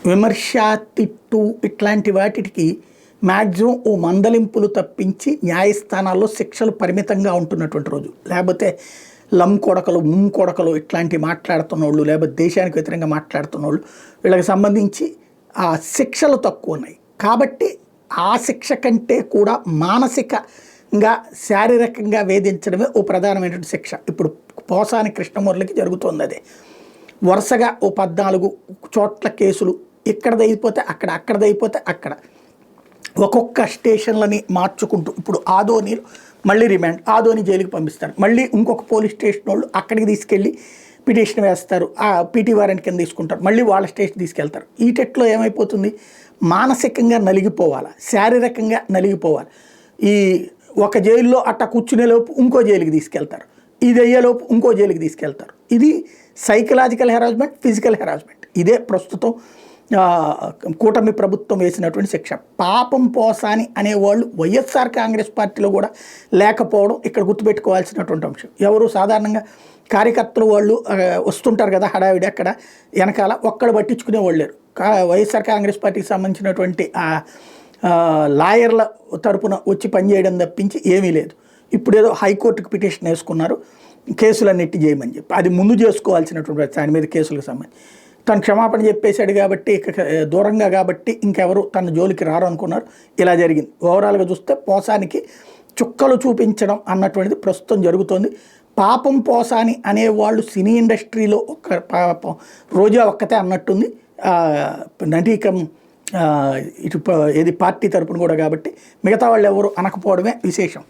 విమర్శ, తిట్టు ఇట్లాంటి వాటికి మ్యాక్సిమం ఓ మందలింపులు తప్పించి న్యాయస్థానాల్లో శిక్షలు పరిమితంగా ఉంటున్నటువంటి రోజు. లేకపోతే కొడకలు కొడకలు ఇట్లాంటి మాట్లాడుతున్న వాళ్ళు, లేకపోతే దేశానికి వ్యతిరేకంగా మాట్లాడుతున్న వాళ్ళు, వీళ్ళకి సంబంధించి ఆ శిక్షలు తక్కువ ఉన్నాయి. కాబట్టి ఆ శిక్ష కంటే కూడా మానసికంగా శారీరకంగా వేధించడమే ఓ ప్రధానమైనటువంటి శిక్ష. ఇప్పుడు పోసాని కృష్ణమురళికి జరుగుతుంది అదే. వరుసగా ఓ 14 చోట్ల కేసులు, ఇక్కడదైపోతే అక్కడ, అక్కడదైపోతే అక్కడ, ఒక్కొక్క స్టేషన్లని మార్చుకుంటూ, ఇప్పుడు ఆదోనిలో మళ్ళీ రిమాండ్, ఆదోని జైలుకి పంపిస్తారు, మళ్ళీ ఇంకొక పోలీస్ స్టేషన్ వాళ్ళు అక్కడికి తీసుకెళ్ళి పిటిషన్ వేస్తారు, ఆ పీటీ వారెంట్ కింద తీసుకుంటారు, మళ్ళీ వాళ్ళ స్టేషన్ తీసుకెళ్తారు. ఈ టెట్లో ఏమైపోతుంది, మానసికంగా నలిగిపోవాలి, శారీరకంగా నలిగిపోవాలి. ఈ ఒక జైల్లో అట్ట కూర్చునేలోపు ఇంకో జైలుకి తీసుకెళ్తారు, ఇది అయ్యేలోపు ఇంకో జైలుకి తీసుకెళ్తారు. ఇది సైకలాజికల్ హెరాస్మెంట్, ఫిజికల్ హెరాస్మెంట్. ఇదే ప్రస్తుతం కూటమి ప్రభుత్వం వేసినటువంటి శిక్ష. పాపం పోసాని అనేవాళ్ళు వైఎస్ఆర్ కాంగ్రెస్ పార్టీలో కూడా లేకపోవడం ఇక్కడ గుర్తుపెట్టుకోవాల్సినటువంటి అంశం. ఎవరు సాధారణంగా కార్యకర్తలు వాళ్ళు వస్తుంటారు కదా హడావిడి, అక్కడ వెనకాల ఒక్కడు పట్టించుకునే వాళ్ళు లేరు. వైఎస్ఆర్ కాంగ్రెస్ పార్టీకి సంబంధించినటువంటి లాయర్ల తరపున వచ్చి పనిచేయడం తప్పించి ఏమీ లేదు. ఇప్పుడు ఏదో హైకోర్టుకు పిటిషన్ వేసుకున్నారు కేసులన్నిటి చేయమని చెప్పి, అది ముందు చేసుకోవాల్సినటువంటి దాని మీద కేసులకు సంబంధించి తను క్షమాపణ చెప్పేశాడు కాబట్టి దూరంగా, కాబట్టి ఇంకెవరు తన జోలికి రారు అనుకున్నారు. ఇలా జరిగింది. ఓవరాల్గా చూస్తే పోసానికి చుక్కలు చూపించడం అన్నటువంటిది ప్రస్తుతం జరుగుతోంది. పాపం పోసాని అనేవాళ్ళు సినీ ఇండస్ట్రీలో రోజా ఒక్కతే అన్నట్టుంది. నటీకం ఇటు ఏది పార్టీ తరపున కూడా, కాబట్టి మిగతా వాళ్ళు ఎవరు అనకపోవడమే విశేషం.